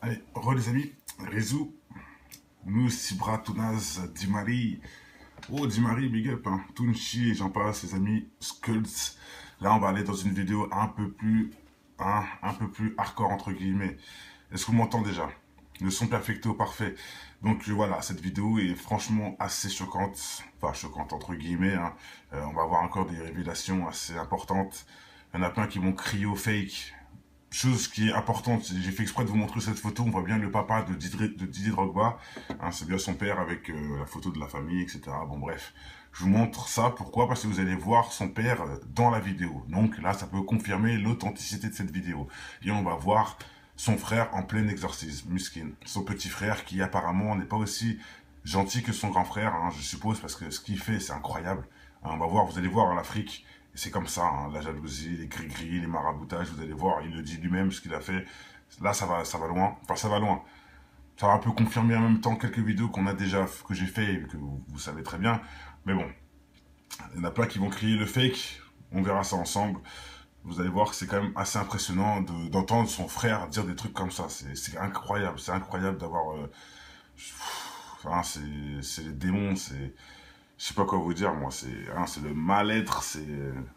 Allez, re les amis, Rizou, nous, Sibra, Tounaz, Dimari. Oh, Dimari, big up, hein. Tunchi, j'en passe, les amis, Skulls. Là, on va aller dans une vidéo un peu plus hardcore, entre guillemets. Est-ce que vous m'entendez déjà? Le son perfecto parfait. Donc voilà, cette vidéo est franchement assez choquante. Enfin, choquante, entre guillemets, hein. On va avoir encore des révélations assez importantes. Il y en a plein qui vont crier au fake. Chose qui est importante, j'ai fait exprès de vous montrer cette photo, on voit bien le papa de Didier Drogba, hein, c'est bien son père avec la photo de la famille, etc. Bon bref, je vous montre ça, pourquoi? Parce que vous allez voir son père dans la vidéo. Donc là, ça peut confirmer l'authenticité de cette vidéo. Et on va voir son frère en plein exorcisme, Muskin. Son petit frère qui apparemment n'est pas aussi gentil que son grand frère, hein, je suppose, parce que ce qu'il fait, c'est incroyable. Hein, on va voir, vous allez voir en Afrique. C'est comme ça, hein, la jalousie, les gris-gris, les maraboutages, vous allez voir, il le dit lui-même ce qu'il a fait. Là, ça va loin. Enfin, ça va loin. Ça va un peu confirmer en même temps quelques vidéos qu'on a déjà, que j'ai fait et que vous savez très bien. Mais bon, il y en a plein qui vont crier le fake. On verra ça ensemble. Vous allez voir que c'est quand même assez impressionnant d'entendre son frère dire des trucs comme ça. C'est incroyable. C'est incroyable d'avoir... enfin, c'est les démons, c'est... Je sais pas quoi vous dire, moi, c'est le mal-être, c'est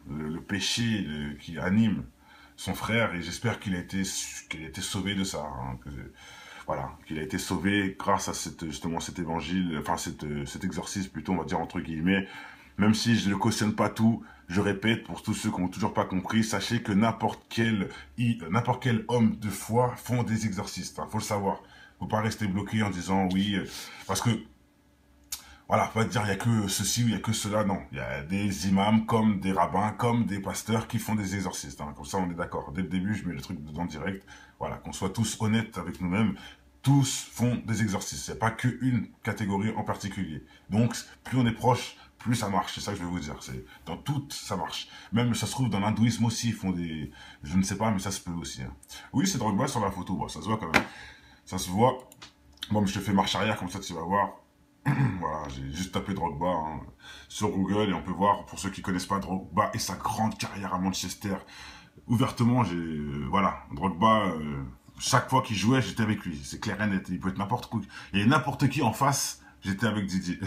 le péché qui anime son frère, et j'espère qu'il a été sauvé de ça, hein, voilà, qu'il a été sauvé grâce à justement cet évangile, enfin cet exorcisme plutôt, on va dire entre guillemets, même si je ne cautionne pas tout, je répète, pour tous ceux qui n'ont toujours pas compris, sachez que n'importe quel homme de foi font des exorcistes, hein, faut le savoir. Faut pas rester bloqué en disant oui, parce que voilà, pas dire il y a que ceci ou il y a que cela, non. Il y a des imams comme des rabbins, comme des pasteurs qui font des exorcistes. Hein. Comme ça, on est d'accord. Dès le début, je mets le truc dedans direct. Voilà, qu'on soit tous honnêtes avec nous-mêmes. Tous font des exorcistes. Il n'y a pas qu'une catégorie en particulier. Donc, plus on est proche, plus ça marche. C'est ça que je vais vous dire. Dans toutes, ça marche. Même, ça se trouve, dans l'hindouisme aussi, ils font des... Je ne sais pas, mais ça se peut aussi. Hein. Oui, c'est Drogba sur la photo. Bon, ça se voit quand même. Ça se voit. Bon, mais je te fais marche arrière, comme ça, tu vas voir. Voilà, j'ai juste tapé Drogba hein, sur Google et on peut voir, pour ceux qui connaissent pas Drogba et sa grande carrière à Manchester, ouvertement, voilà, Drogba, chaque fois qu'il jouait, j'étais avec lui, c'est clair et net, il peut être n'importe qui, et n'importe qui en face, j'étais avec Didier,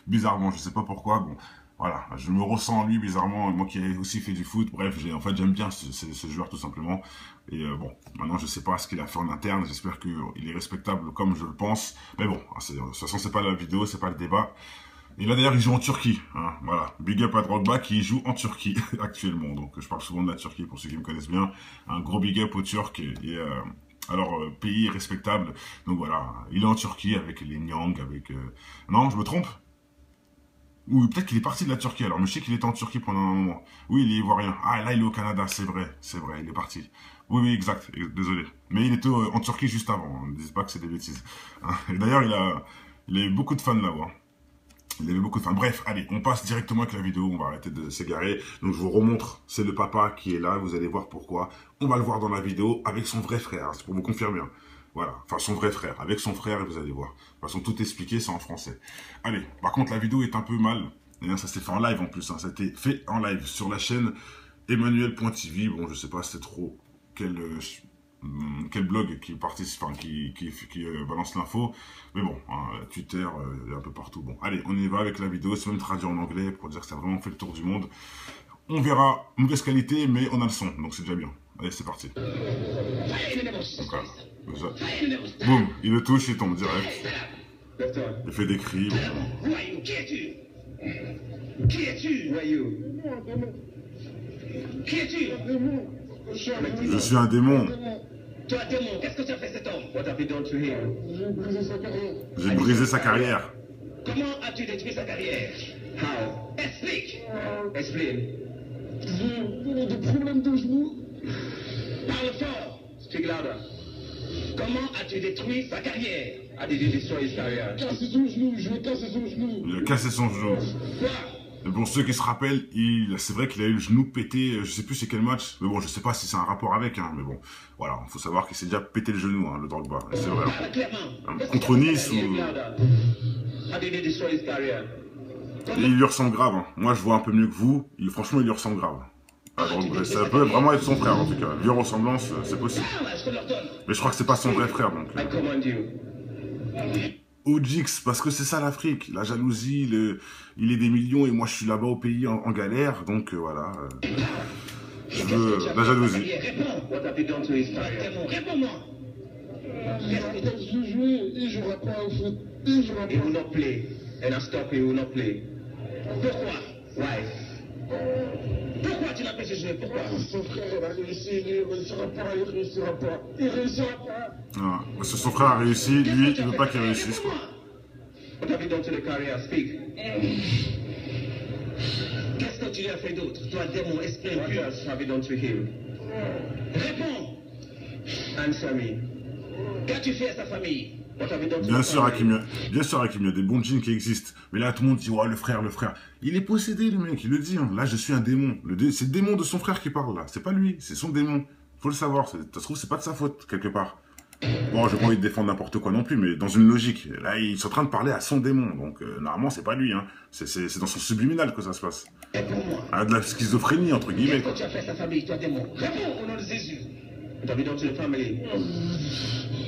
bizarrement, je sais pas pourquoi, bon, voilà, je me ressens en lui bizarrement, moi qui ai aussi fait du foot, bref, en fait j'aime bien ce joueur tout simplement, et bon, maintenant je sais pas ce qu'il a fait en interne, j'espère qu'il est respectable comme je le pense, mais bon, de toute façon c'est pas la vidéo, c'est pas le débat, et là d'ailleurs il joue en Turquie, hein, voilà, big up à Drogba qui joue en Turquie actuellement, donc je parle souvent de la Turquie pour ceux qui me connaissent bien, un gros big up aux Turcs, et alors, pays respectable, donc voilà, il est en Turquie avec les Nyang, avec... Non, je me trompe? Ou peut-être qu'il est parti de la Turquie alors, mais je sais qu'il était en Turquie pendant un moment. Oui, il est ivoirien. Ah, là, il est au Canada, c'est vrai, il est parti. Oui, oui, exact, désolé. Mais il était en Turquie juste avant, ne dites pas que c'est des bêtises. Et d'ailleurs, il a eu beaucoup de fans là-bas. Il avait beaucoup de fans. Bref, allez, on passe directement avec la vidéo, on va arrêter de s'égarer. Donc je vous remontre, c'est le papa qui est là, vous allez voir pourquoi. On va le voir dans la vidéo avec son vrai frère, c'est pour vous confirmer. Voilà, enfin son vrai frère, avec son frère, et vous allez voir. De toute façon, tout expliqué, c'est en français. Allez, par contre, la vidéo est un peu mal. Et ça s'est fait en live en plus, hein. Ça a été fait en live sur la chaîne Emmanuel.tv. Bon, je sais pas c'est trop quel blog qui participe, enfin, qui balance l'info. Mais bon, hein, Twitter, un peu partout. Bon, allez, on y va avec la vidéo. C'est même traduit en anglais pour dire que ça a vraiment fait le tour du monde. On verra, mauvaise qualité, mais on a le son, donc c'est déjà bien. Allez, c'est parti. Donc, boum, il le touche, il tombe direct. Il fait des cris. Bon. Qui es-tu, voyou? Qui es-tu? Je suis un démon. Toi, démon, qu'est-ce que tu as fait cet homme? What have you done to him? J'ai brisé sa carrière. J'ai brisé sa carrière. Comment as-tu détruit sa carrière? How? Explique. Explain. J'ai des problèmes de genoux. Parle fort. Speak louder. Comment as-tu détruit sa carrière? How did you destroy his career? Cassé son genou, je vais casser son genou. Il a cassé son genou. Quoi? Et pour ceux qui se rappellent, c'est vrai qu'il a eu le genou pété, je sais plus c'est quel match, mais bon, je sais pas si c'est un rapport avec, hein, mais bon, voilà, il faut savoir qu'il s'est déjà pété le genou, hein, le Drogba, c'est vrai. Contre Nice ou... Et il lui ressemble grave, hein. Moi je vois un peu mieux que vous, franchement il lui ressemble grave. Ah, donc, ça peut vraiment être son frère en tout cas. Vieux ressemblance, c'est possible. Mais je crois que c'est pas son vrai frère donc. Ojix, parce que c'est ça l'Afrique. La jalousie, il est des millions et moi je suis là-bas au pays en galère. Donc voilà. Je veux la jalousie. Réponds-moi. Je jouer, il jouera pas au foot. Il will not play. And I stop, he will not play. Pourquoi? Why? Pourquoi tu n'as pas joué? Pourquoi? Son frère il a réussi, lui il réussira pas, il réussira pas. Il réussira pas. Non, parce que son frère a réussi, lui il veut pas qu'il réussisse quoi. What have you done to the career? Speak. Qu'est-ce que tu lui as fait d'autre? Toi, démon, esprit impur. What else have you done to him? Réponds. Answer me. Qu'as-tu fait à sa famille? Bien sûr, Hakim, il y a des bons djinns qui existent. Mais là, tout le monde dit, ouais, le frère. Il est possédé, le mec, il le dit. Hein. Là, je suis un démon. C'est le démon de son frère qui parle, là. C'est pas lui, c'est son démon. Faut le savoir. Ça se trouve, c'est pas de sa faute, quelque part. Bon, j'ai pas envie de défendre n'importe quoi non plus, mais dans une logique. Là, ils sont en train de parler à son démon. Donc, normalement, c'est pas lui. Hein. C'est dans son subliminal que ça se passe. Ah, de la schizophrénie, entre guillemets. Qu'est-ce que tu as fait à sa famille, toi, démon? Réponds au nom de Jésus.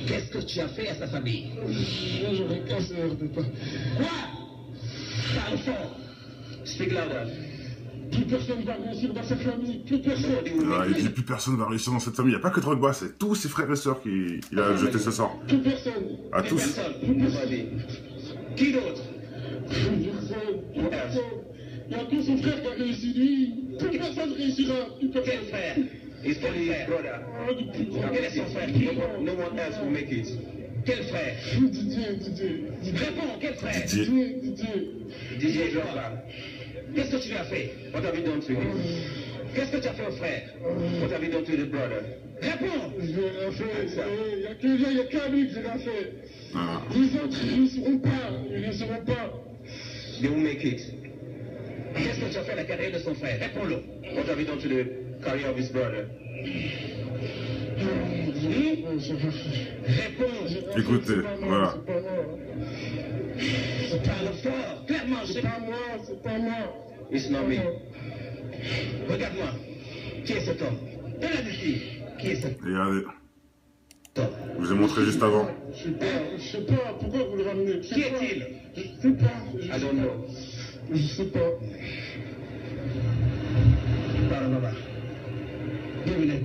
Qu'est-ce que tu as fait à sa famille? J'aurais cancer de pas. Quoi? Parle fort. Speak louder. Plus personne va réussir dans cette famille. Plus personne. Il dit plus personne va réussir dans cette famille. Il n'y a pas que Drogba, c'est tous ses frères et sœurs qui a jeté ce sort. Plus personne. À tous. Plus personne. Qui d'autre? Plus personne. Il y a que son frère qui a réussi, lui. Plus personne réussira. Plus personne. Quel frère? His brother. Quel est son frère? No one else will make it. Quel frère? Didier. Réponds, quel frère? Didier Drogba. Qu'est-ce que tu lui as fait? What have you done to him? Qu'est-ce que tu as fait au frère? What have you done to the brother? Réponds! Je n'ai rien fait. Il n'y a qu'à lui que je l'ai fait. Les autres, ils ne réussiront pas. They will make it. Qu'est-ce que tu as fait à la carrière de son frère? Réponds-le. What have you done to the career of his brother? Réponds. Écoutez, voilà. Parle fort, clairement, c'est pas moi. It's not me. Regarde-moi. Qui est cet homme? De la d'ici. Qui est cet homme? Regardez. Je vous ai montré juste avant. Je sais pas, pourquoi vous le ramenez? Qui est-il? Je sais pas. I don't know. Je sais pas. Parle, maman.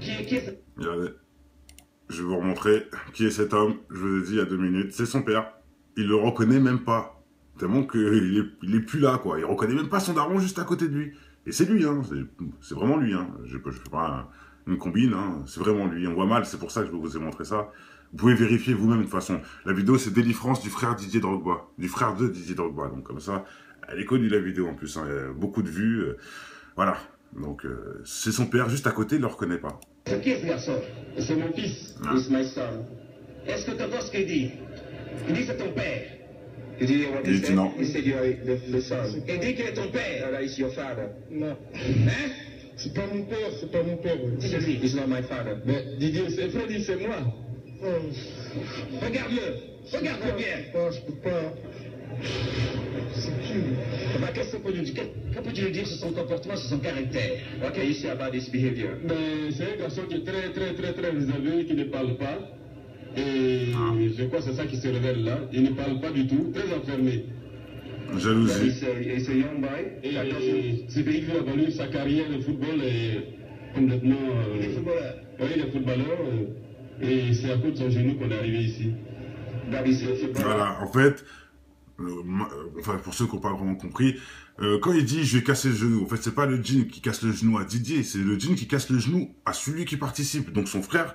Qui est cet homme? Regardez. Je vais vous remontrer qui est cet homme. Je vous ai dit il y a 2 minutes. C'est son père. Il le reconnaît même pas. Tellement qu'il est plus là, quoi. Il reconnaît même pas son daron juste à côté de lui. Et c'est lui, hein. C'est vraiment lui, hein. Je fais pas une combine, hein. C'est vraiment lui. On voit mal, c'est pour ça que je vous ai montré ça. Vous pouvez vérifier vous-même de toute façon. La vidéo, c'est Délivrance du frère Didier Drogba. Du frère de Didier Drogba. Donc comme ça, elle est connue la vidéo en plus. Hein. Il y a beaucoup de vues. Voilà. Donc c'est son père juste à côté, il le reconnaît pas. C'est qui ce garçon? C'est mon fils. It's my son. Est-ce que tu entends ce qu'il dit? Il dit c'est ton père. Il dit non. Il dit qu'il est ton père. Là, it's your father. Non. Hein? C'est pas mon père, c'est pas mon père. Dis-le, it's not my father. Mais Didier, c'est Freddy, c'est moi. Regarde-le. Regarde-le bien. Je peux pas. C'est qui? Qu'est-ce que peux-tu lui dire sur son comportement, sur son caractère? What can you say about his behavior? C'est un garçon qui est très réservé, qui ne parle pas. Et je crois que c'est ça qui se révèle là. Il ne parle pas du tout, très enfermé. Jalousie. C'est un young boy. Et ce pays qui a valu sa carrière de football est complètement... Il est footballeur. Oui, il est footballeur. Et c'est à cause de son genou qu'on est arrivé ici. Voilà, en fait... enfin, pour ceux qui n'ont pas vraiment compris, quand il dit je vais casser le genou, en fait c'est pas le djinn qui casse le genou à Didier, c'est le djinn qui casse le genou à celui qui participe. Donc son frère,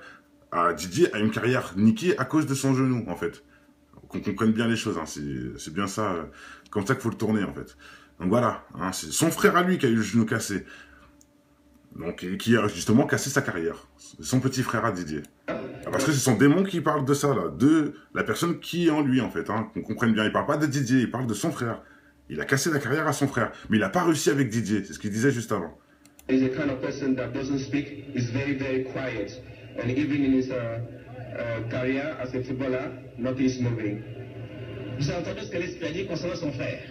Didier, a une carrière niquée à cause de son genou en fait. Qu'on comprenne bien les choses, hein. C'est bien ça, comme ça qu'il faut le tourner en fait. Donc voilà, hein, c'est son frère à lui qui a eu le genou cassé. Donc, et qui a justement cassé sa carrière. Son petit frère à Didier. Parce que c'est son démon qui parle de ça, là. De la personne qui est en lui, en fait. Hein, qu'on comprenne bien. Il parle pas de Didier, il parle de son frère. Il a cassé la carrière à son frère. Mais il n'a pas réussi avec Didier. C'est ce qu'il disait juste avant. He's a kind of person that doesn't speak. He's very, very quiet. And even in his career as a footballer, nothing is moving. Vous avez entendu ce que l'esprit a dit concernant son frère?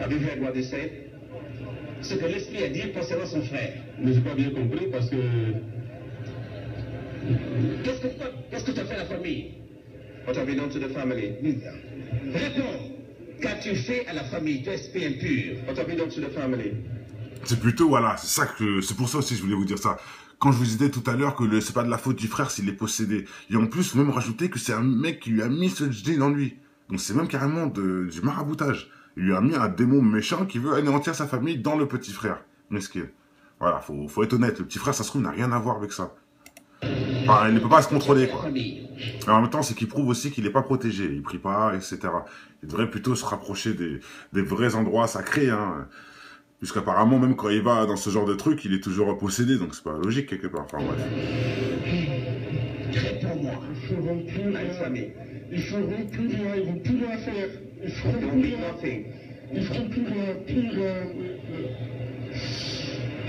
Have you heard what he said? ce que l'esprit a dit concernant son frère. Mais j'ai pas bien compris parce que... Qu'est-ce que tu as fait à la famille? What have you done to the family? Réponds. Qu'as-tu fait à la famille, toi esprit impur? What have you done to the family? C'est plutôt, voilà, c'est pour ça aussi que je voulais vous dire ça. Quand je vous disais tout à l'heure que c'est pas de la faute du frère s'il est possédé. Et en plus, faut même rajouter que c'est un mec qui lui a mis ce djinn en lui. Donc c'est même carrément du maraboutage. Il lui a mis un démon méchant qui veut anéantir sa famille dans le petit frère. Mesquin. Voilà, faut être honnête. Le petit frère, ça se trouve, n'a rien à voir avec ça. Enfin, il ne peut pas se contrôler, quoi. Et en même temps, c'est qu'il prouve aussi qu'il n'est pas protégé. Il prie pas, etc. Il devrait plutôt se rapprocher des vrais endroits sacrés, hein. Puisqu'apparemment, même quand il va dans ce genre de truc, il est toujours possédé, donc c'est pas logique quelque part. Enfin bref. Réponds-moi. Ils feront plus rien. Ils feront plus rien. Ils vont plus rien faire. Ils feront plus rien. Ils feront plus rien.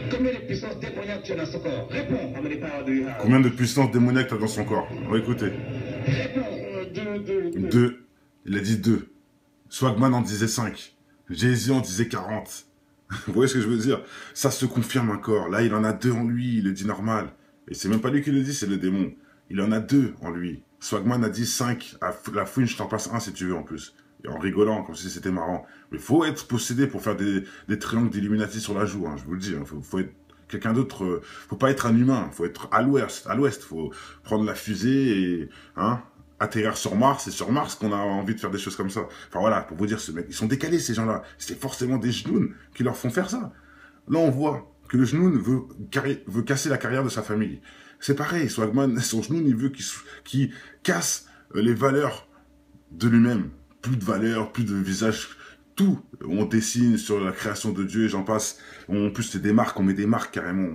Combien de puissance démoniaque tu as dans son corps? Réponds. Combien de puissance démoniaque tu as dans son corps? On va écouter. Réponds. 2. Il a dit 2. Swagman en disait 5. Jésus en disait 40. Vous voyez ce que je veux dire? Ça se confirme encore. Là, il en a 2 en lui, il le dit normal. Et c'est même pas lui qui le dit, c'est le démon. Il en a 2 en lui. Swagman a dit 5. À la fouine, je t'en passe un si tu veux en plus. Et en rigolant, comme si c'était marrant. Mais il faut être possédé pour faire des triangles d'Illuminati sur la joue, hein, je vous le dis. Hein. Faut être quelqu'un d'autre. Faut pas être un humain. Faut être à l'ouest. Faut prendre la fusée et atterrir sur Mars. C'est sur Mars qu'on a envie de faire des choses comme ça. Enfin voilà, pour vous dire, ils sont décalés ces gens-là. C'est forcément des genoux qui leur font faire ça. Là, on voit que le genou veut casser la carrière de sa famille. C'est pareil, Swagman, son genou, il veut qu'il casse les valeurs de lui-même. Plus de valeurs, plus de visage, tout. On dessine sur la création de Dieu et j'en passe. En plus, c'est des marques, on met des marques carrément.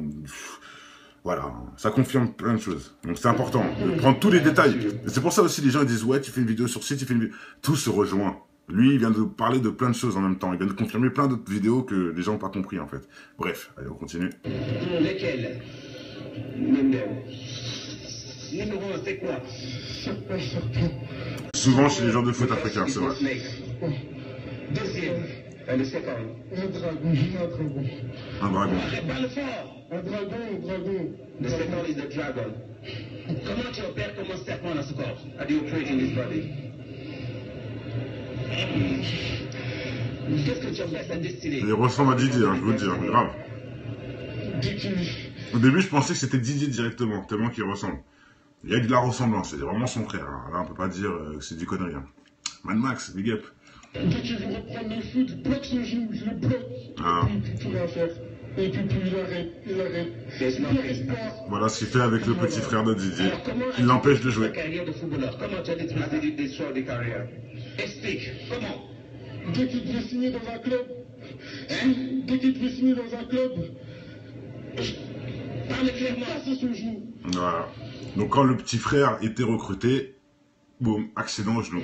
Voilà, ça confirme plein de choses. Donc c'est important de prendre tous les détails. C'est pour ça aussi les gens disent, ouais, tu fais une vidéo sur ci, tu fais une vidéo. Tout se rejoint. Lui, il vient de parler de plein de choses en même temps. Il vient de confirmer plein d'autres vidéos que les gens n'ont pas compris en fait. Bref, allez, on continue. Lesquelles? Numéro 1, c'est quoi? Souvent chez les gens de foot africains, c'est vrai. Deuxième. Et le second? Un dragon. Un dragon. Parle fort. Un dragon. The second is the dragon. Comment tu opères comme un serpent dans ce corps? How do you operate in this body? Qu'est-ce que tu as fait à sa destinée? Il ressemble à Didier, hein, je vous le dis, hein, grave. Au début, je pensais que c'était Didier directement, tellement qu'il ressemble. Il y a de la ressemblance, c'est vraiment son frère. Hein. Là, on peut pas dire que c'est du connerie. Hein. Mad Max, big up. Dès qu'il veut reprendre le foot, bloque son genou, je le bloque. Et puis, plus rien faire. Et puis, il arrête. Voilà ce qu'il fait avec le petit frère de Didier. Il l'empêche de jouer. Comment tu as détruit des carrières? Explique, comment? Dès qu'il devait signer dans un club, Parle clairement. c'est son genou. Voilà. Donc quand le petit frère était recruté, boum, accident au genou.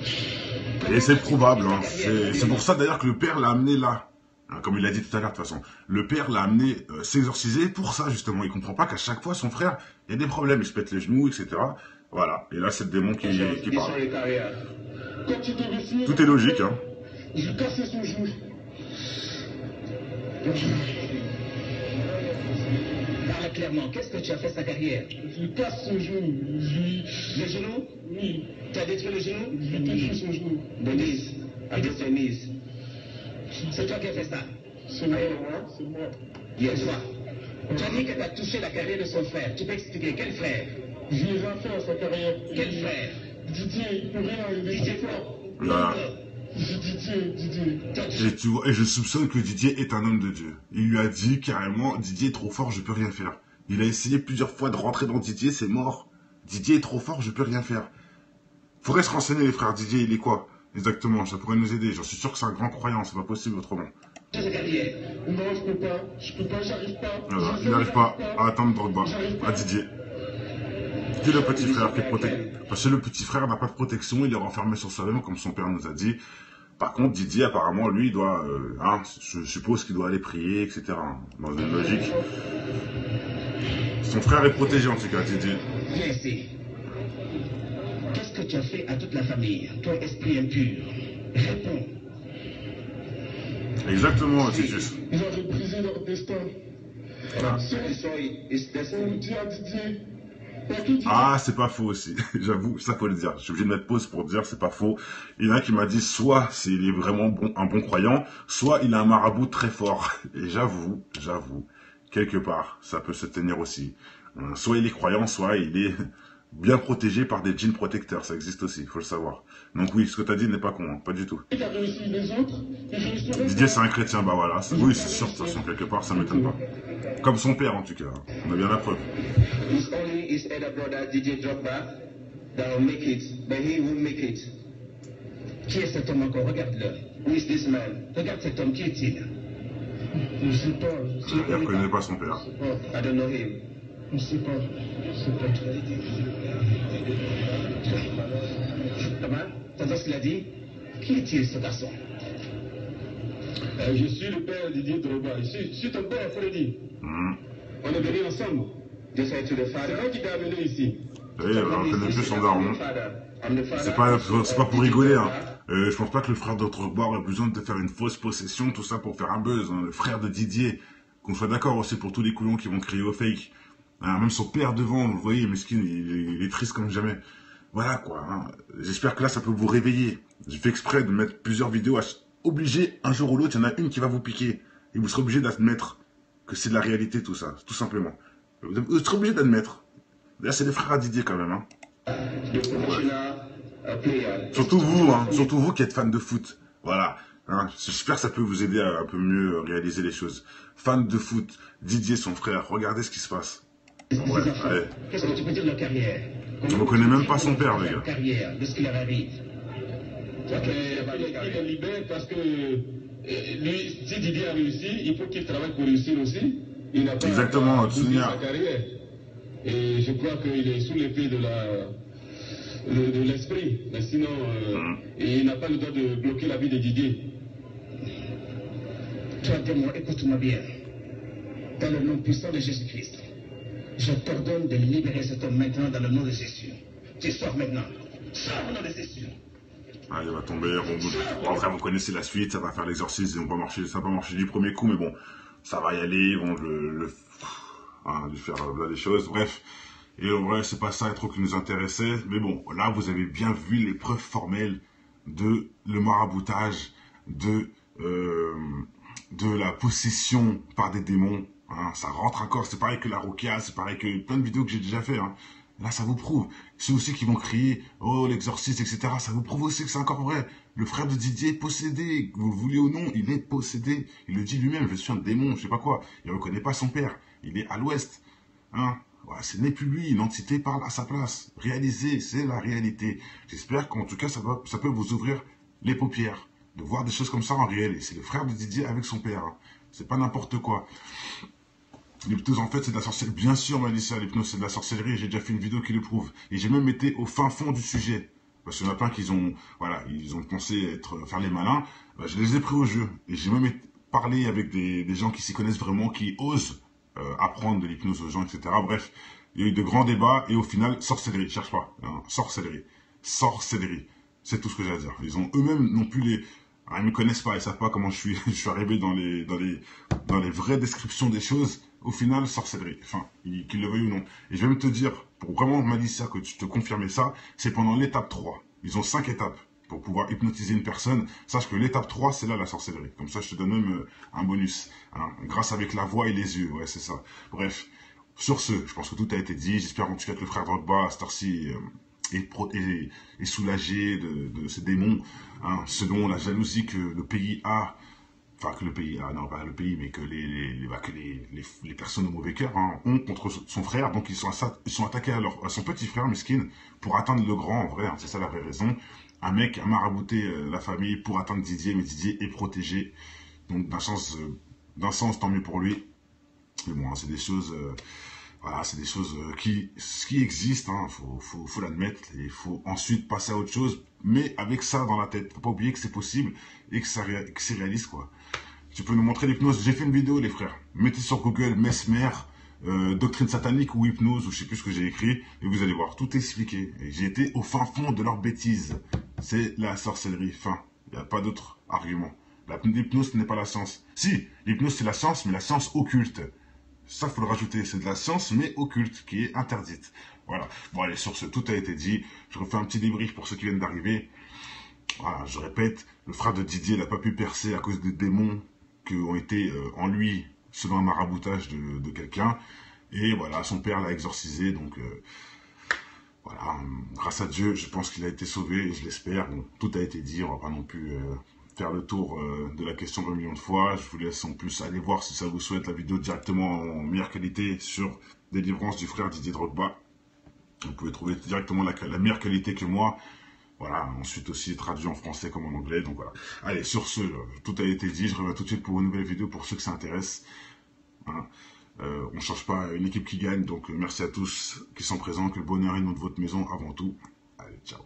Et c'est probable, hein. C'est pour ça d'ailleurs que le père l'a amené là. Hein, comme il l'a dit tout à l'heure de toute façon. Le père l'a amené s'exorciser pour ça justement. Il comprend pas qu'à chaque fois son frère, il y a des problèmes, il se pète les genoux, etc. Voilà. Et là c'est le démon qui parle. Tout est logique, hein. Je lui cassais son genou. Parle clairement, qu'est-ce que tu as fait sa carrière? Je lui casse son genou. Le genou? Oui. Tu as détruit le genou? Je lui détruis son genou. The knees. Against your knees. C'est toi qui as fait ça? C'est moi. Yes, toi. Tu as dit que tu as touché la carrière de son frère. Tu peux expliquer quel frère? Je l'ai rien fait à sa carrière. Quel frère? Didier, il peut rien. Didier quoi? Voilà. Didier. Et tu vois, et je soupçonne que Didier est un homme de Dieu. Il lui a dit carrément, Didier est trop fort, je peux rien faire. Il a essayé plusieurs fois de rentrer dans Didier, c'est mort. Didier est trop fort, je peux rien faire. Faudrait se renseigner les frères. Didier, il est quoi? Exactement, ça pourrait nous aider. J'en suis sûr que c'est un grand croyant, c'est pas possible autrement. Non, je peux pas, j'arrive pas. Voilà, il n'arrive pas à attendre Drogba, à Didier. Didier le petit frère qui est protégé. Parce que le petit frère n'a pas de protection, il est renfermé sur soi-même, comme son père nous a dit. Par contre, Didier, apparemment, lui, il doit, je suppose qu'il doit aller prier, etc. Dans une logique. Son frère est protégé, en tout cas, Didier. Viens ici. Qu'est-ce que tu as fait à toute la famille, toi, esprit impur? Réponds. Exactement, c'est juste. Ils avaient brisé leur destin. Ah. On dit à Didier. Ah, c'est pas faux aussi. J'avoue, ça faut le dire. Je suis obligé de mettre pause pour dire c'est pas faux. Il y en a qui m'a dit soit il est vraiment bon, un bon croyant, soit il a un marabout très fort. Et j'avoue, quelque part, ça peut se tenir aussi. Soit il est croyant, soit il est bien protégé par des djinns protecteurs. Ça existe aussi, il faut le savoir. Donc oui, ce que tu as dit n'est pas con, hein, pas du tout. Il a réussi les autres, Didier, c'est un chrétien, bah voilà. Oui, c'est sûr, de toute façon, quelque part, ça m'étonne pas. Comme son père, en tout cas. On a bien la preuve. It's only his elder brother DJ Drogba that will make it, but he won't make it. Qui est cet homme encore? Regarde-le. Who is this man? Regarde cet homme, qui est-il? je ne sais pas. Il ne connaît pas son père. I don't know him. Je ne sais pas. Je sais pas. Comment? T'entends ce qu'il a dit? Qui est-il, ce garçon? Je suis le père Didier Drogba. Je suis ton père, Freddy. On est venus ensemble. Just say to the C'est father. moi qui t'ai amené ici. Oui, on ne connaît plus son daron. C'est pas pour rigoler, hein. Je pense pas que le frère de Drogba aurait besoin de faire une fausse possession, tout ça pour faire un buzz. Hein. Le frère de Didier, qu'on soit d'accord aussi pour tous les couillons qui vont crier au fake. Hein, même son père devant, vous voyez, Meskin, il est triste comme jamais. Voilà quoi. Hein. J'espère que là, ça peut vous réveiller. J'ai fait exprès de mettre plusieurs vidéos. Obligé, un jour ou l'autre, il y en a une qui va vous piquer. Et vous serez obligé d'admettre que c'est de la réalité tout ça, tout simplement. Vous serez obligé d'admettre. Là, c'est les frères à Didier quand même. Hein. Surtout vous qui êtes fan de foot. Voilà. Hein. J'espère que ça peut vous aider à un peu mieux réaliser les choses. Fan de foot, Didier, son frère, regardez ce qui se passe. Ouais, allez. Qu'est-ce que tu peux dire de leur carrière? On ne connaît même pas son père, les gars. Carrière, de ce qui leur arrive. Il est libéré parce que lui, si Didier a réussi, il faut qu'il travaille pour réussir aussi. Il n'a pas exactement, bousillé sa carrière. Et je crois qu'il est sous l'épée de l'esprit. Mais sinon, il n'a pas le droit de bloquer la vie de Didier. Toi, démon, écoute-moi bien. Dans le nom puissant de Jésus-Christ, je t'ordonne de libérer cet homme maintenant dans le nom de Jésus. Tu sors maintenant. Sors au nom de Jésus. Ah, il va tomber, bon, après vous connaissez la suite, ça va faire l'exorcisme, ça va pas marcher du premier coup, mais bon, ça va y aller, ils vont lui faire là des choses, bref. Et en vrai, c'est pas ça trop qui nous intéressait, mais bon, là vous avez bien vu les preuves formelles de le maraboutage, de la possession par des démons. Hein, ça rentre encore, c'est pareil que la Rokia, c'est pareil que plein de vidéos que j'ai déjà fait. Hein. Là, ça vous prouve. Ceux aussi qui vont crier « Oh, l'exorciste, etc. » Ça vous prouve aussi que c'est encore vrai. Le frère de Didier est possédé. Que vous le voulez ou non, il est possédé. Il le dit lui-même, je suis un démon, je sais pas quoi. Il ne reconnaît pas son père. Il est à l'ouest. Hein, voilà, ce n'est plus lui. L'entité parle à sa place. Réalisez, c'est la réalité. J'espère qu'en tout cas, ça peut vous ouvrir les paupières. De voir des choses comme ça en réel. Et c'est le frère de Didier avec son père. Hein. C'est pas n'importe quoi. L'hypnose, en fait, c'est de la sorcellerie. Bien sûr, Malicia, l'hypnose, c'est de la sorcellerie. J'ai déjà fait une vidéo qui le prouve. Et j'ai même été au fin fond du sujet. Parce qu'il y en a plein qui ont pensé faire les malins. Bah, je les ai pris au jeu. Et j'ai même parlé avec des gens qui s'y connaissent vraiment, qui osent apprendre de l'hypnose aux gens, etc. Bref, il y a eu de grands débats. Et au final, sorcellerie. Cherche pas. Hein, sorcellerie. Sorcellerie. C'est tout ce que j'ai à dire. Ils ont eux-mêmes non plus les... Ah, ils me connaissent pas. Ils savent pas comment je suis arrivé dans les vraies descriptions des choses. Au final, sorcellerie. Enfin, qu'il le veuille ou non. Et je vais même te dire, pour vraiment, Malicia, que tu te confirmer ça, c'est pendant l'étape 3. Ils ont 5 étapes pour pouvoir hypnotiser une personne. Sache que l'étape 3, c'est là la sorcellerie. Comme ça, je te donne même un bonus. Hein, grâce avec la voix et les yeux. Ouais, c'est ça. Bref. Sur ce, je pense que tout a été dit. J'espère en tout cas que le frère Drogba, à cette heure-ci, est soulagé de ces démons. Hein, selon la jalousie que le pays a. Enfin, que le pays, non, pas le pays, mais que les personnes au mauvais cœur ont contre son frère. Donc, ils sont attaqués à son petit frère, Meskin, pour atteindre le grand, en vrai. Hein, c'est ça la vraie raison. Un mec a marabouté la famille pour atteindre Didier, mais Didier est protégé. Donc, d'un sens, tant mieux pour lui. Mais bon, hein, c'est des choses... voilà, c'est des choses qui existent, hein, faut l'admettre, et il faut ensuite passer à autre chose, mais avec ça dans la tête. Faut pas oublier que c'est possible et que c'est réaliste, quoi. Tu peux nous montrer l'hypnose. J'ai fait une vidéo, les frères. Mettez sur Google Mesmer, doctrine satanique ou hypnose, ou je sais plus ce que j'ai écrit, et vous allez voir, tout est expliqué. Et j'ai été au fin fond de leurs bêtises. C'est la sorcellerie, fin. Il n'y a pas d'autre argument. L'hypnose n'est pas la science. Si, l'hypnose c'est la science, mais la science occulte. Ça, faut le rajouter. C'est de la science, mais occulte, qui est interdite. Voilà. Bon, allez, sur ce, tout a été dit. Je refais un petit débrief pour ceux qui viennent d'arriver. Voilà, je répète, le frère de Didier n'a pas pu percer à cause des démons qui ont été en lui, selon un maraboutage de quelqu'un. Et voilà, son père l'a exorcisé, donc voilà, grâce à Dieu, je pense qu'il a été sauvé, je l'espère. Bon, tout a été dit, on va pas non plus faire le tour de la question 20 millions de fois. Je vous laisse en plus aller voir si ça vous souhaite la vidéo directement en meilleure qualité sur Délivrance du frère Didier Drogba. Vous pouvez trouver directement la meilleure qualité que moi. Voilà, ensuite aussi traduit en français comme en anglais, donc voilà. Allez, sur ce, tout a été dit, je reviens tout de suite pour une nouvelle vidéo pour ceux que ça intéresse. Voilà. On ne change pas une équipe qui gagne, donc merci à tous qui sont présents, que le bonheur inonde votre maison avant tout. Allez, ciao.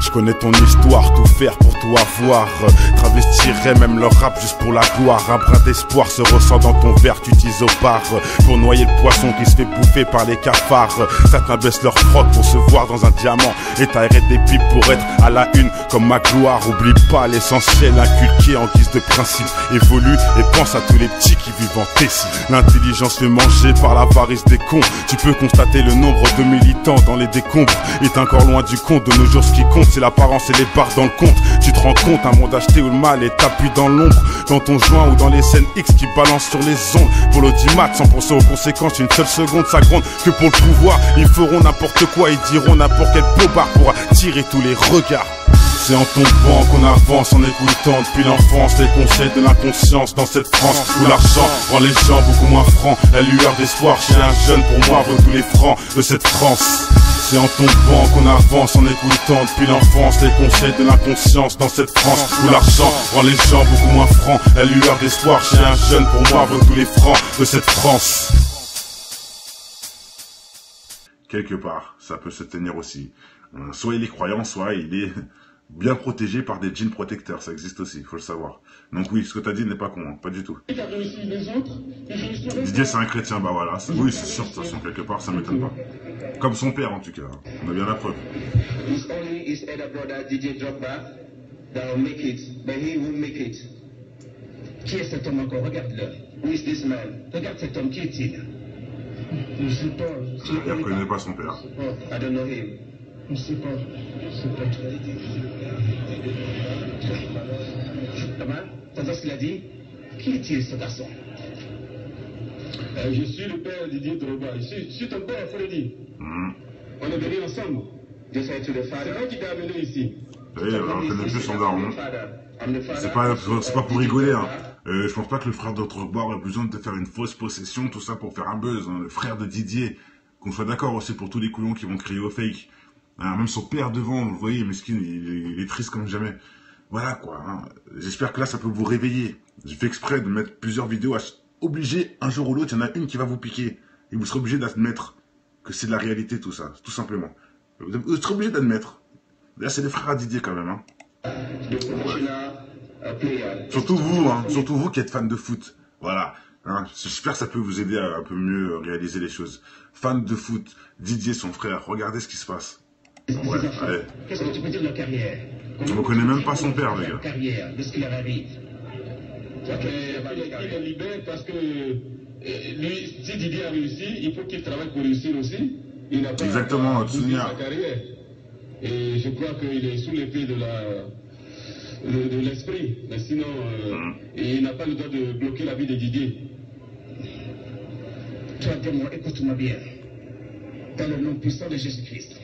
Je connais ton histoire, tout faire pour tout avoir. Travestirais même leur rap juste pour la gloire. Un brin d'espoir se ressent dans ton verre, tu utilises au bar pour noyer le poisson qui se fait bouffer par les cafards. Certains baissent leur froc pour se voir dans un diamant et t'aérer des pipes pour être à la une comme ma gloire. Oublie pas l'essentiel inculqué en guise de principe. Évolue et pense à tous les petits qui vivent en Tessie. L'intelligence fait manger par l'avarice des cons. Tu peux constater le nombre de militants dans les décombres est encore loin du compte. De nos jours ce qui compte c'est l'apparence et les barres dans le compte. Tu te rends compte, un monde acheté où le mal est appuyé dans l'ombre, dans ton joint ou dans les scènes X qui balancent sur les ondes. Pour l'audimat, sans penser aux conséquences, une seule seconde ça gronde. Que pour le pouvoir, ils feront n'importe quoi, ils diront n'importe quel bobard pour attirer tous les regards. C'est en tombant qu'on avance, en écoutant depuis l'enfance les conseils de l'inconscience dans cette France où l'argent rend les gens beaucoup moins francs. La lueur d'espoir chez un jeune pour moi vaut tous les francs de cette France. C'est en tombant qu'on avance, en écoutant depuis l'enfance les conseils de l'inconscience dans cette France où l'argent rend les gens beaucoup moins francs. La lueur d'espoir chez un jeune pour moi vaut tous les francs de cette France. Quelque part, ça peut se tenir aussi. Soit il est croyant, soit il est bien protégé par des djinns protecteurs, ça existe aussi, il faut le savoir. Donc oui, ce que tu as dit n'est pas con, hein, pas du tout. Didier c'est un chrétien, bah voilà, oui c'est sûr, de toute façon, quelque part ça m'étonne pas. Comme son père en tout cas, on a bien la preuve. It's only his elder brother Didier Drogba that will make it, but he won't make it. Qui est cet homme encore? Regarde-le. Who is this man? Regarde cet homme, qui est-il? Je ne sais pas. Il ne reconnaît pas son père. I don't know him. Je ne sais pas. C'est pas toi. Comment? T'entends ce qu'il a dit? Qui est-il ce garçon? Je suis le père Didier Drogba. Je suis ton père, il faut le dire. On est venus ensemble. Just say to the C'est father. moi qui t'ai amené ici. Oui, on connaît plus son daron. C'est pas pour rigoler, hein. Je pense pas que le frère de Drogba aurait besoin de faire une fausse possession, tout ça pour faire un buzz. Hein. Le frère de Didier, qu'on soit d'accord aussi pour tous les couillons qui vont crier au fake. Hein, même son père devant, vous voyez, mesquine, il est triste comme jamais. Voilà quoi. Hein. J'espère que là, ça peut vous réveiller. J'ai fait exprès de mettre plusieurs vidéos. Obligé, un jour ou l'autre, il y en a une qui va vous piquer. Et vous serez obligé d'admettre que c'est de la réalité tout ça, tout simplement. Vous serez obligé d'admettre. Là, c'est les frères à Didier quand même. Hein. Surtout vous qui êtes fan de foot. Voilà. Hein, j'espère que ça peut vous aider à un peu mieux réaliser les choses. Fan de foot, Didier, son frère, regardez ce qui se passe. Ouais, allez. Qu'est-ce que tu peux dire de leur carrière? On ne connaît même pas son père, les gars. Carrière, de ce qui leur arrive. Il est libéré parce que lui, si Didier a réussi, il faut qu'il travaille pour réussir aussi. Il n'a pas exactement, bousillé sa carrière. Et je crois qu'il est sous l'effet de l'esprit. Mais sinon, il n'a pas le droit de bloquer la vie de Didier. Toi, témoin, écoute-moi bien. Dans le nom puissant de Jésus-Christ,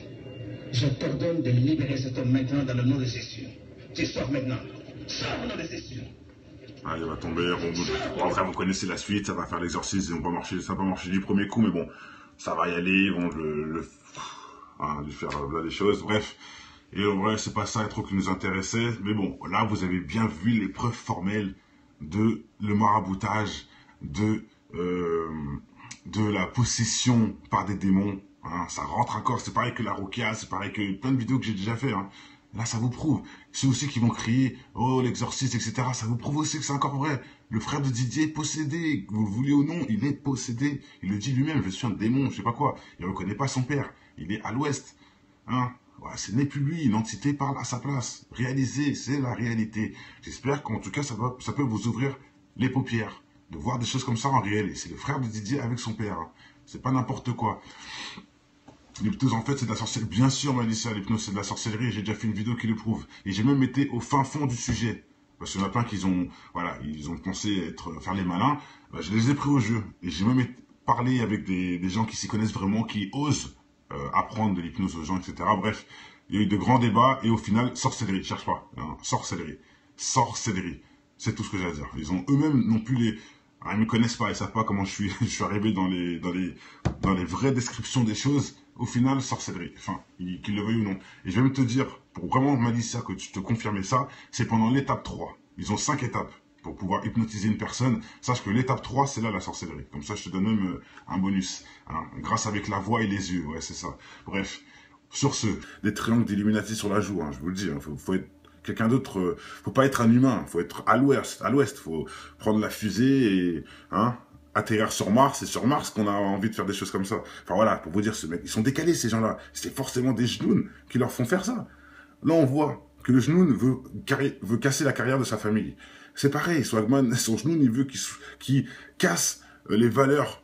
je t'ordonne de libérer cet homme maintenant dans le nom de Jésus. Tu sors maintenant. Sors au nom de Jésus. Ah, il va tomber. Bon, après, vous connaissez la suite, ça va faire l'exorcisme, ça va pas marcher du premier coup, mais bon, ça va y aller, ils vont lui faire là des choses, bref. Et en vrai, c'est pas ça trop qui nous intéressait, mais bon, là, vous avez bien vu les preuves formelles de le maraboutage, de la possession par des démons Hein, ça rentre encore, c'est pareil que la Ruqya, c'est pareil que plein de vidéos que j'ai déjà fait. Hein. Là, ça vous prouve. Ceux aussi qui vont crier, oh, l'exorciste, etc., ça vous prouve aussi que c'est encore vrai. Le frère de Didier est possédé, que vous le voulez ou non, il est possédé. Il le dit lui-même, je suis un démon, je sais pas quoi. Il ne reconnaît pas son père, il est à l'ouest. Hein. Voilà, ce n'est plus lui, l'entité parle à sa place. Réalisez, c'est la réalité. J'espère qu'en tout cas, ça peut vous ouvrir les paupières, de voir des choses comme ça en réel. Et c'est le frère de Didier avec son père. Hein. C'est pas n'importe quoi. L'hypnose, en fait, c'est de la sorcellerie. Bien sûr, Malicia, l'hypnose, c'est de la sorcellerie. J'ai déjà fait une vidéo qui le prouve. Et j'ai même été au fin fond du sujet. Parce qu'il y en a plein qui ont, voilà, ils ont pensé faire les malins. Ben, je les ai pris au jeu. Et j'ai même parlé avec des gens qui s'y connaissent vraiment, qui osent apprendre de l'hypnose aux gens, etc. Bref, il y a eu de grands débats. Et au final, sorcellerie. Cherche pas. Hein, sorcellerie. Sorcellerie. C'est tout ce que j'ai à dire. Ils ont eux-mêmes non plus les... Ah, ils me connaissent pas, ils savent pas comment je suis arrivé dans les vraies descriptions des choses. Au final, sorcellerie. Enfin, qu'ils le veuillent ou non. Et je vais même te dire, pour vraiment, Malicia, que tu te confirmer ça, c'est pendant l'étape 3. Ils ont 5 étapes pour pouvoir hypnotiser une personne. Sache que l'étape 3, c'est là la sorcellerie. Comme ça, je te donne même un bonus. Hein, grâce avec la voix et les yeux. Ouais, c'est ça. Bref. Sur ce, des triangles d'Illuminati sur la joue, hein, je vous le dis. Hein, faut être quelqu'un d'autre. Faut pas être un humain. Faut être à l'ouest. À l'ouest. Faut prendre la fusée et... Hein, atterrir sur Mars, c'est sur Mars qu'on a envie de faire des choses comme ça. Enfin voilà, pour vous dire, ce mec, ils sont décalés ces gens-là. C'est forcément des genoux qui leur font faire ça. Là, on voit que le genou veut casser la carrière de sa famille. C'est pareil, Swagman, son genou, il veut qu'il casse les valeurs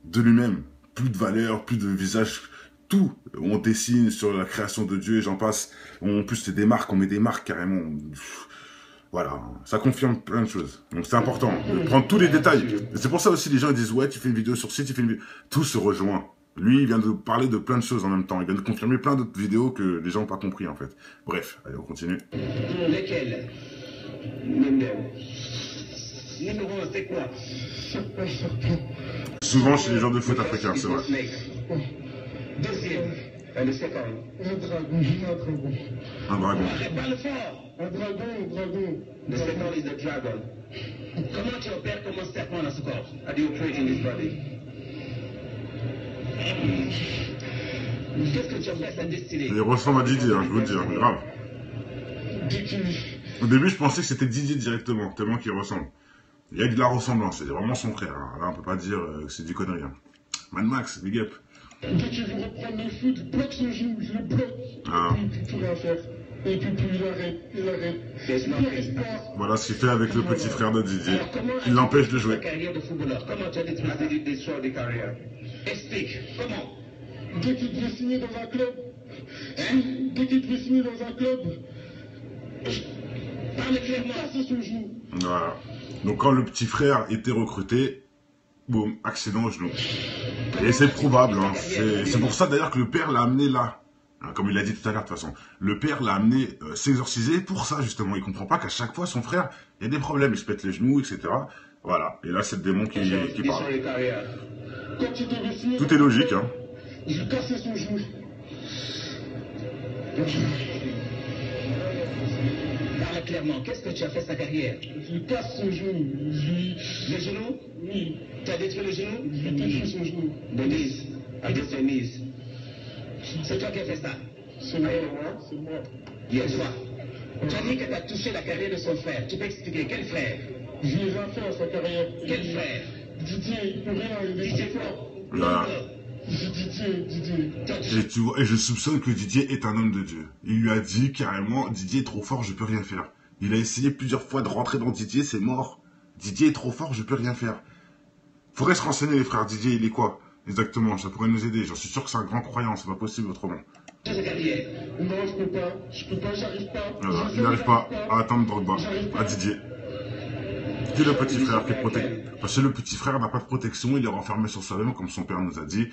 de lui-même. Plus de valeurs, plus de visage, tout. On dessine sur la création de Dieu et j'en passe. En plus, c'est des marques, on met des marques carrément. Voilà, ça confirme plein de choses. Donc c'est important de prendre tous les détails. C'est pour ça aussi les gens disent, ouais, tu fais une vidéo sur ci, tu fais une vidéo... Tout se rejoint. Lui, il vient de parler de plein de choses en même temps. Il vient de confirmer plein d'autres vidéos que les gens n'ont pas compris en fait. Bref, allez, on continue. Lesquels? Numéro 1, c'est quoi? Souvent chez les gens de foot africains, c'est vrai. Deuxième. Le second. Un dragon. Pas le fort. Un dragon. The second is the dragon. Comment tu opères comme un serpent dans ce corps? How do you operate in this body? Qu'est-ce que tu as fait à sa destinée? Il ressemble à Didier, hein, je vous le dis, hein, grave. Au début, je pensais que c'était Didier directement, tellement qu'il ressemble. Il y a de la ressemblance, c'est vraiment son frère. Hein. Là, on peut pas dire que c'est du connerie. Hein. Mad Max, big up. Dès qu'il veut reprendre le foot, bloque son genou, je le bloque. Ah. Et puis, il peut rien faire. Et puis, il arrête. Voilà ce qu'il fait avec le petit frère de Didier. Il l'empêche de jouer. Carrière de footballeur. Comment tu as détruit des choix de carrière? Explique. Comment? Dès qu'il devait signer dans un club. Dès qu'il devait signer dans un club. Parle clairement. C'est son genou. Voilà. Donc quand le petit frère était recruté, boum, accident au genou. Et c'est probable. Hein. C'est pour ça d'ailleurs que le père l'a amené là. Comme il l'a dit tout à l'heure de toute façon. Le père l'a amené s'exorciser pour ça justement. Il comprend pas qu'à chaque fois son frère, il y a des problèmes. Il se pète les genoux, etc. Voilà. Et là c'est le démon qui parle. Tout est logique. Hein. Je lui cassais son genou. Parle clairement. Qu'est-ce que tu as fait sa carrière? Je lui casse son genou. Le genou? Oui. Tu as détruit le genou? Je lui détruis son genou. The knees. Against your knees. C'est toi qui as fait ça? C'est moi. C'est moi. Yes, toi. Tu as dit que tu as touché la carrière de son frère. Tu peux expliquer quel frère? Je lui ai rien fait à sa carrière. Quel frère? Didier, il peut rien. Il est Didier quoi? Voilà. Didier. Et tu vois, et je soupçonne que Didier est un homme de Dieu. Il lui a dit carrément, Didier est trop fort, je peux rien faire. Il a essayé plusieurs fois de rentrer dans Didier, c'est mort. Didier est trop fort, je peux rien faire. Faudrait se renseigner les frères. Didier, il est quoi? Exactement, ça pourrait nous aider. J'en suis sûr que c'est un grand croyant, c'est pas possible autrement. Non, je peux pas, j'arrive pas. Voilà, il n'arrive pas à atteindre Drogba, à Didier. C'est le petit frère qui est protégé. Parce que le petit frère n'a pas de protection, il est renfermé sur soi-même, comme son père nous a dit.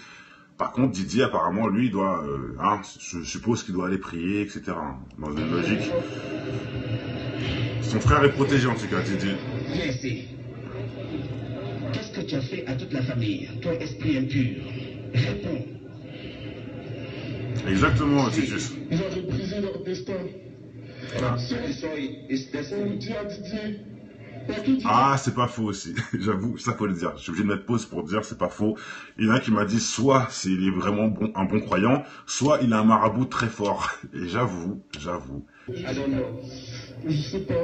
Par contre, Didier, apparemment, lui, il doit, je suppose qu'il doit aller prier, etc. Dans une logique. Son frère est protégé, en tout cas, Didier. Viens ici. Qu'est-ce que tu as fait à toute la famille, toi, esprit impur? Réponds. Exactement, Titus. Ils avaient brisé leur destin. So his On destiny. dit à Didier Ah, c'est pas faux aussi. J'avoue, ça faut le dire. Je suis obligé de mettre pause pour dire c'est pas faux. Il y en a qui m'a dit soit il est vraiment bon, un bon croyant, soit il a un marabout très fort. Et j'avoue. I don't know. Je sais pas.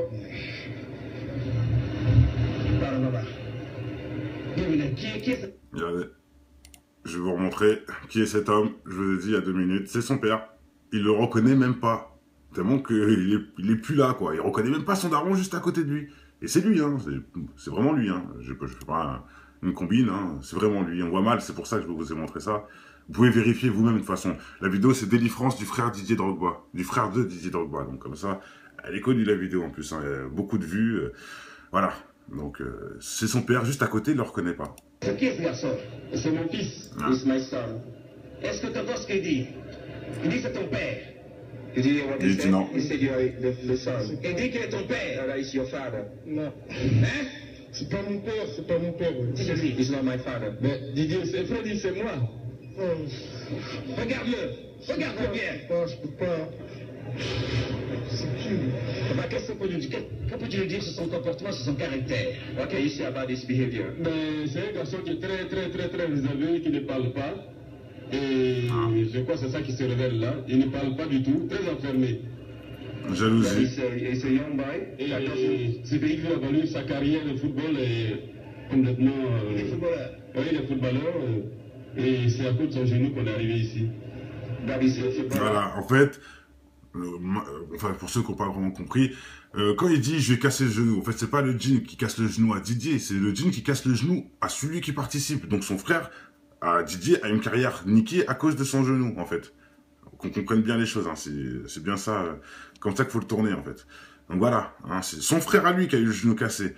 Regardez. Je vais vous remontrer qui est cet homme. Je vous ai dit il y a 2 minutes. C'est son père. Il le reconnaît même pas. Tellement qu'il est plus là, quoi. Il reconnaît même pas son daron juste à côté de lui. Et c'est lui, hein. C'est vraiment lui, hein. Je fais pas une combine, hein. C'est vraiment lui. On voit mal, c'est pour ça que je vous ai montré ça. Vous pouvez vérifier vous-même de toute façon. La vidéo, c'est Délivrance du frère Didier Drogba. Du frère de Didier Drogba. Donc comme ça, elle est connue la vidéo en plus, hein. Il y a beaucoup de vues. Voilà. Donc c'est son père juste à côté, il le reconnaît pas. C'est qui ce garçon? C'est mon fils. Ah. It's my son. Est-ce que tu vois ce qu'il dit? Il dit c'est ton père. Did you hear what Il dit non. He said you are the son. Il dit qu'il est ton père. That is your father. Non. Hein? C'est pas mon père, c'est pas mon père. Oui. C'est lui. It's not my father. Mais Didier, c'est frère, dit c'est moi. Regarde-le. Regarde-le bien. Je peux pas. C'est qui? Qu'est-ce que peux-tu nous dire sur son comportement, sur son caractère? What can you say about his behavior? Mais c'est un garçon qui est très réservé, qui ne parle pas. Et je crois que c'est ça qui se révèle là. Il ne parle pas du tout, très enfermé. Jalousie. He's a young boy. Et ce pays veut évaluer sa carrière de football est complètement... Il est footballeur. Oui, il est footballeur. Et c'est à cause de son genou qu'on est arrivé ici. Voilà, en fait, enfin pour ceux qui n'ont pas vraiment compris, quand il dit je vais casser le genou, en fait c'est pas le djinn qui casse le genou à Didier, c'est le djinn qui casse le genou à celui qui participe. Donc son frère, à Didier, a une carrière niquée à cause de son genou en fait. Qu'on comprenne bien les choses, hein. C'est bien ça, comme ça qu'il faut le tourner en fait. Donc voilà, hein, c'est son frère à lui qui a eu le genou cassé.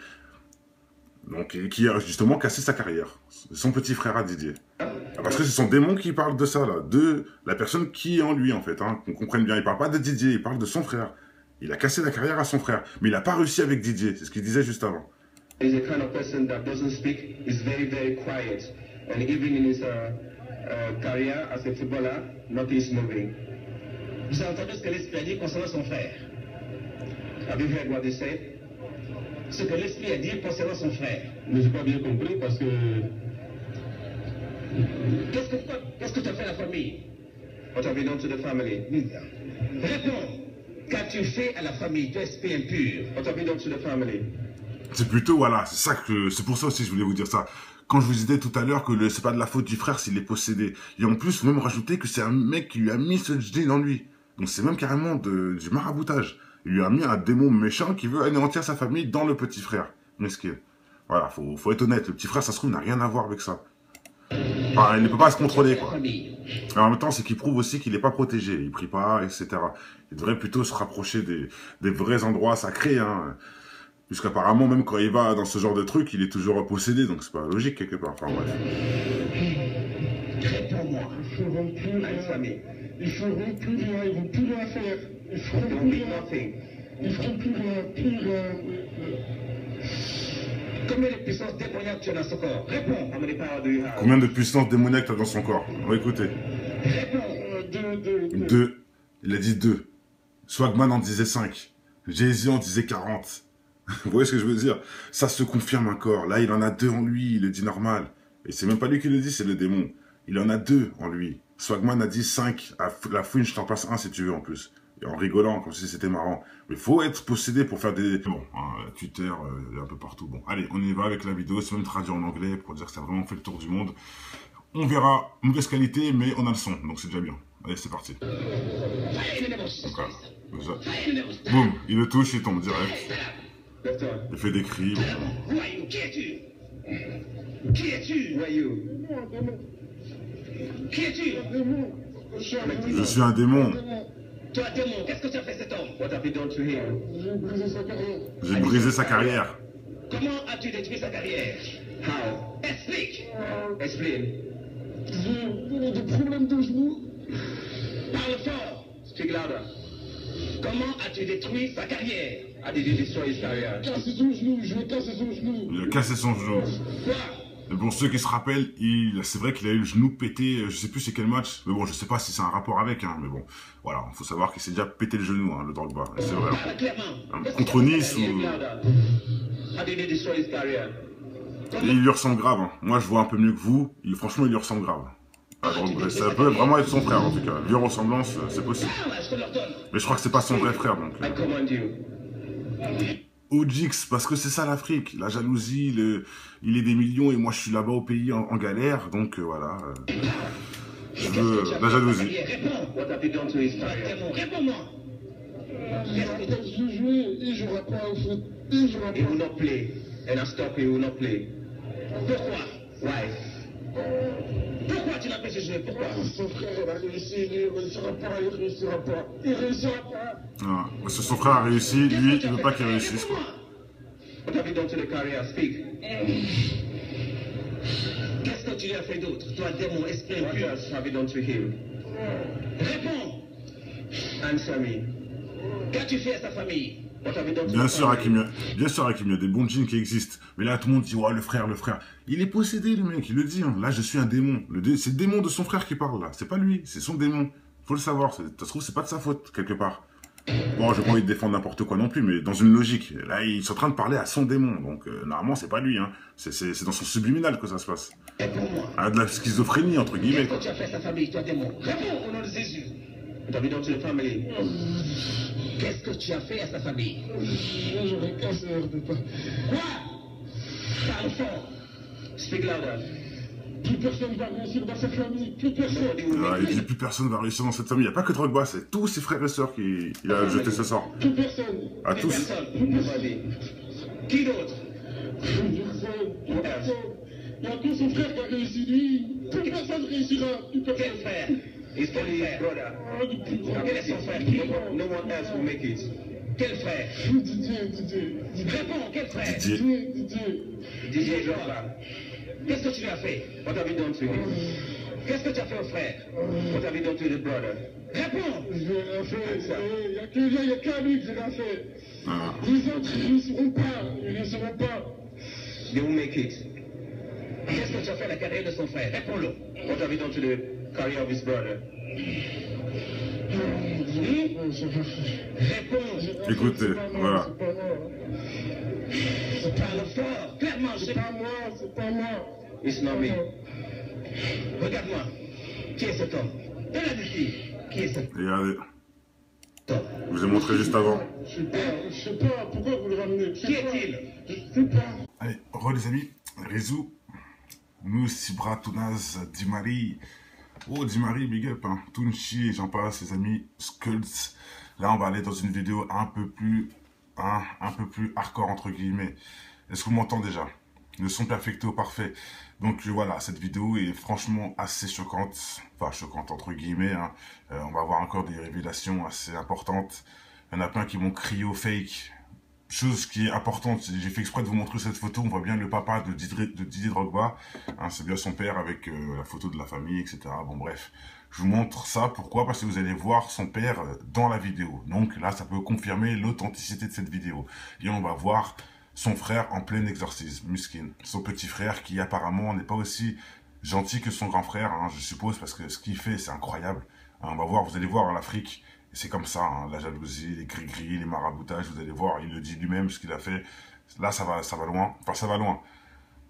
Donc, qui a justement cassé sa carrière. Son petit frère à Didier. Parce que c'est son démon qui parle de ça, là. De la personne qui est en lui, en fait. Hein, qu'on comprenne bien. Il parle pas de Didier, il parle de son frère. Il a cassé la carrière à son frère. Mais il n'a pas réussi avec Didier. C'est ce qu'il disait juste avant. He's a kind of person that doesn't speak. He's very, very quiet. And even in his career as a footballer, nothing is moving. Vous avez entendu ce que l'esprit a dit concernant son frère? Have you heard what he said? Ce que l'esprit a dit concernant son frère. Mais je n'ai pas bien compris parce que... Qu'est-ce que tu as fait à la famille? What have you done to the family? Réponds. Qu'as-tu fait à la famille, tu esprit impur? What have you done to the family? C'est plutôt, voilà, c'est pour ça aussi que je voulais vous dire ça. Quand je vous disais tout à l'heure que c'est pas de la faute du frère s'il est possédé. Et en plus, faut même rajouter que c'est un mec qui lui a mis ce djinn en lui. Donc c'est même carrément du maraboutage. Il lui a mis un démon méchant qui veut anéantir sa famille dans le petit frère. Mesquin. Voilà, faut être honnête. Le petit frère, ça se trouve, n'a rien à voir avec ça. Enfin, il ne peut pas se contrôler, quoi. Et en même temps, c'est qu'il prouve aussi qu'il n'est pas protégé. Il prie pas, etc. Il devrait plutôt se rapprocher des vrais endroits sacrés, hein. Puisqu'apparemment, même quand il va dans ce genre de truc, il est toujours possédé. Donc c'est pas logique, quelque part. Enfin, bref. Réponds-moi. Ils feront plus rien. Ils feront plus rien. Ils vont plus rien faire. Ils feront plus rien. Ils feront plus rien. Plus rien. Combien de puissance démoniaque tu as dans son corps? Réponds. How many power do you have? Combien de puissance démoniaque tu as dans son corps? On va écouter. Réponds. 2. Il a dit 2. Swagman en disait 5. Jay-Z en disait 40. Vous voyez ce que je veux dire? Ça se confirme encore. Là, il en a 2 en lui. Il le dit normal. Et c'est même pas lui qui le dit, c'est le démon. Il en a 2 en lui. Swagman a dit 5. À la fouine, je t'en passe un si tu veux en plus. Et en rigolant, comme si c'était marrant. Mais faut être possédé pour faire des... Bon, hein, Twitter, un peu partout. Bon, allez, on y va avec la vidéo. C'est même traduit en anglais pour dire que ça a vraiment fait le tour du monde. On verra. Mauvaise qualité, mais on a le son. Donc c'est déjà bien. Allez, c'est parti. Donc, voilà. Boum, il le touche, il tombe direct. Il fait des cris. Bon. Qui es-tu? Qui es-tu? Qui es-tu? Je suis un démon. Toi, démon, qu'est-ce que tu as fait cet homme? What have you done to him? J'ai brisé sa carrière. J'ai brisé sa carrière. Comment as-tu détruit sa carrière? How? Explique. Explain. J'ai des problèmes de genoux. Parle fort. Speak louder. Comment as-tu détruit sa carrière? How did you destroy his career? Casser son genou. Je vais casser son genou. Il a cassé son genou. Quoi? Mais bon, ceux qui se rappellent, c'est vrai qu'il a eu le genou pété, je sais plus c'est quel match, mais bon, je sais pas si c'est un rapport avec, hein, mais bon, voilà, il faut savoir qu'il s'est déjà pété le genou, hein, le Drogba, c'est vrai. Contre Nice, et il lui ressemble grave, hein. Moi je vois un peu mieux que vous, franchement il lui ressemble grave. Donc, ça peut vraiment être son frère en tout cas, vieux ressemblance, c'est possible. Mais je crois que c'est pas son vrai frère, donc... Ojix, parce que c'est ça l'Afrique, la jalousie, il est des millions et moi je suis là-bas au pays en galère, donc voilà. Je veux la jalousie. Réponds-moi. Je jouais, il jouera pas au foot, il jouera pas. He will not play, and I stop, he will not play. Pourquoi? Why? Pourquoi tu n'as pas joué? Pourquoi? Son frère, il a réussi, lui, il réussira pas, il réussira pas, il réussira pas. Ah, parce que son frère a réussi, lui, il veut pas qu'il réussisse, quoi. What have you done to the career? Speak. Qu'est-ce que tu lui as fait d'autre? Toi, démon, esprit impur. What else have you done to him? Réponds. Answer me. Qu'as-tu fait à sa famille? What have you done to Bien his sûr, family? Hakim, il y a des bons djinns qui existent. Mais là, tout le monde dit, ouais, le frère. Il est possédé, le mec, il le dit. Hein. Là, je suis un démon. C'est le démon de son frère qui parle, là. C'est pas lui, c'est son démon. Faut le savoir. Ça se trouve, c'est pas de sa faute, quelque part. Bon, je pas envie de défendre n'importe quoi non plus, mais dans une logique. Là, ils sont en train de parler à son démon. Donc, normalement, c'est pas lui. Hein. C'est dans son subliminal que ça se passe. Ah, de la schizophrénie, entre guillemets. Qu'est-ce que tu as fait à sa famille, toi, démon? Réponds au nom de Jésus. What have you done to the family? Qu'est-ce que tu as fait à sa famille? J'aurais cancer de pas. Quoi? Parle fort. Speak louder. Plus personne va réussir dans sa famille, plus personne. Il dit plus personne va réussir dans cette famille. Il n'y a pas que Drogba, c'est tous ses frères et sœurs qui a jeté ce sort. Plus personne. À tous. Qui d'autre? Plus personne. Il y a que son frère qui a réussi, lui. Plus personne réussira. Plus personne. Quel frère? His only brother. Quel est son frère? No one else will make it. Quel frère? Didier. Réponds, quel frère? Didier. Drogba. Qu'est-ce que tu lui as fait? What have you done to him? Qu'est-ce que tu as fait au frère? What have you done to the brother? Réponds! Je vais rien faire. Il n'y a qu'à lui que je l'ai fait. Ah. Les autres, ils ne réussiront pas. Ils ne réussiront pas. They will make it. Qu'est-ce que tu as fait à la carrière de son frère? Réponds-le. What have you done to the career of his brother? Réponds! Écoutez, voilà. Parle fort, clairement, C'est pas moi. It's not me. Regarde-moi. Qui est cet homme? De la ici. Qui est cet Regardez, homme? je vous ai montré juste avant. Je sais pas. Pourquoi vous le ramenez? Qui est-il? Je sais pas. Allez, les amis, Rezou, nous, Sibra, Tounaz, Dimari. Oh, Dimari, big up, hein. Tunchi, et j'en passe, les amis, Skulls. Là, on va aller dans une vidéo un peu plus hardcore, entre guillemets. Est-ce que vous m'entendez déjà? Le son perfecto, parfait. Donc voilà, cette vidéo est franchement assez choquante. Enfin, choquante entre guillemets. Hein. On va avoir encore des révélations assez importantes. Il y en a plein qui vont crier au fake. Chose qui est importante, j'ai fait exprès de vous montrer cette photo. On voit bien le papa de Didier Drogba. Hein, c'est bien son père avec la photo de la famille, etc. Bon bref, je vous montre ça. Pourquoi? Parce que vous allez voir son père dans la vidéo. Donc là, ça peut confirmer l'authenticité de cette vidéo. Et on va voir son frère en plein exorcisme, Muskin. Son petit frère qui apparemment n'est pas aussi gentil que son grand frère, hein, je suppose, parce que ce qu'il fait, c'est incroyable. Hein, on va voir, vous allez voir en Afrique, c'est comme ça, hein, la jalousie, les gris-gris, les maraboutages, vous allez voir, il le dit lui-même, ce qu'il a fait. Là, ça va loin. Enfin, ça va loin.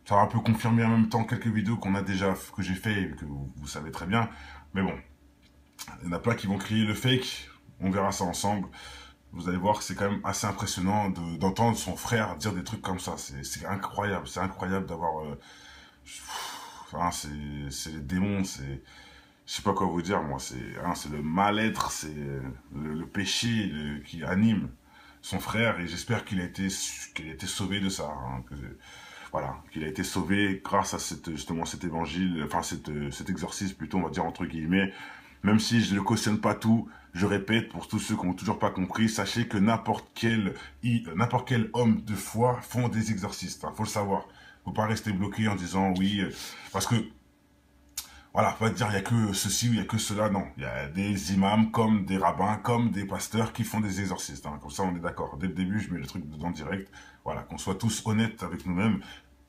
Ça va un peu confirmer en même temps quelques vidéos qu'on a déjà, que j'ai fait, et que vous savez très bien. Mais bon, il y en a plein qui vont crier le fake. On verra ça ensemble. Vous allez voir que c'est quand même assez impressionnant d'entendre son frère dire des trucs comme ça. C'est incroyable. C'est incroyable d'avoir... Enfin, c'est les démons, c'est... Je sais pas quoi vous dire, moi. C'est le mal-être, c'est le péché qui anime son frère. Et j'espère qu'il a été sauvé de ça. Hein, voilà, qu'il a été sauvé grâce à justement cet évangile, enfin cet exorcisme plutôt, on va dire entre guillemets. Même si je ne cautionne pas tout, je répète, pour tous ceux qui n'ont toujours pas compris, sachez que n'importe quel homme de foi font des exorcistes. Hein, faut le savoir. Faut pas rester bloqué en disant oui, parce que, voilà, faut pas dire il y a que ceci ou il y a que cela, non. Il y a des imams, comme des rabbins, comme des pasteurs qui font des exorcistes. Hein, comme ça, on est d'accord. Dès le début, je mets le truc dedans direct. Voilà, qu'on soit tous honnêtes avec nous-mêmes.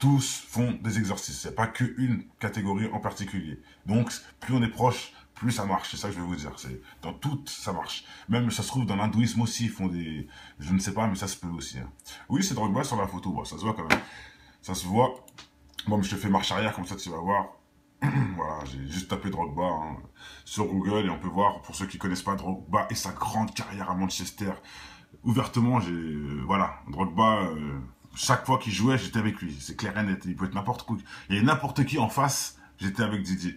tous font des exorcismes. Il n'y a pas qu'une catégorie en particulier. Donc, plus on est proche, plus ça marche. C'est ça que je vais vous dire. Dans tout, ça marche. Même, ça se trouve, dans l'hindouisme aussi, ils font des... Je ne sais pas, mais ça se peut aussi. Hein. Oui, c'est Drogba sur la photo. Bon, ça se voit quand même. Ça se voit. Bon, mais je te fais marche arrière, comme ça, tu vas voir. Voilà, j'ai juste tapé Drogba hein, sur Google et on peut voir, pour ceux qui connaissent pas Drogba et sa grande carrière à Manchester, ouvertement, voilà, Drogba, chaque fois qu'il jouait, j'étais avec lui, c'est clair et net, il peut être n'importe quoi, il y a n'importe qui en face, j'étais avec Didier,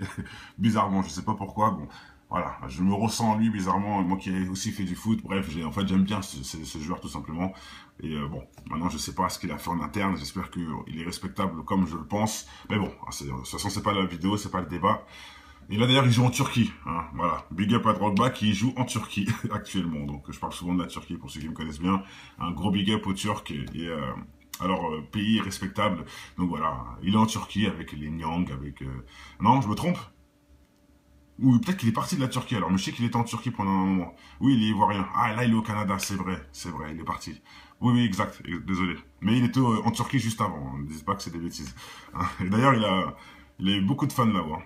bizarrement, je sais pas pourquoi, bon, voilà, je me ressens en lui bizarrement, moi qui ai aussi fait du foot, bref, en fait j'aime bien ce joueur tout simplement, et bon, maintenant je sais pas ce qu'il a fait en interne, j'espère qu'il est respectable comme je le pense, mais bon, de toute façon c'est pas la vidéo, c'est pas le débat, et là d'ailleurs il joue en Turquie, hein, voilà, big up à Drogba qui joue en Turquie actuellement, donc je parle souvent de la Turquie pour ceux qui me connaissent bien, un gros big up aux Turcs, et alors, pays respectable, donc voilà, il est en Turquie avec les Nyang, avec... Non, je me trompe? Ou peut-être qu'il est parti de la Turquie alors, mais je sais qu'il était en Turquie pendant un moment. Oui, il est ivoirien. Ah, là, il est au Canada, c'est vrai, il est parti. Oui, oui, exact, désolé. Mais il était en Turquie juste avant, ne dites pas que c'est des bêtises. Et d'ailleurs, il a eu beaucoup de fans là-bas.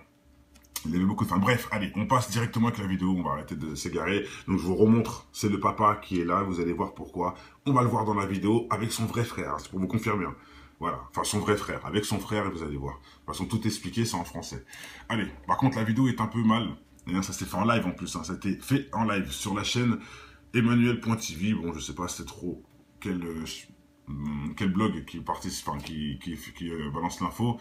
Il avait beaucoup de fans. Bref, allez, on passe directement avec la vidéo, on va arrêter de s'égarer. Donc je vous remontre, c'est le papa qui est là, vous allez voir pourquoi. On va le voir dans la vidéo avec son vrai frère, c'est pour vous confirmer. Voilà, enfin son vrai frère, avec son frère, et vous allez voir. De toute façon, tout expliqué, c'est en français. Allez, par contre, la vidéo est un peu mal. D'ailleurs, ça s'est fait en live en plus, hein. Ça a été fait en live sur la chaîne Emmanuel.tv. Bon, je sais pas c'est trop quel blog qui participe, enfin, qui balance l'info.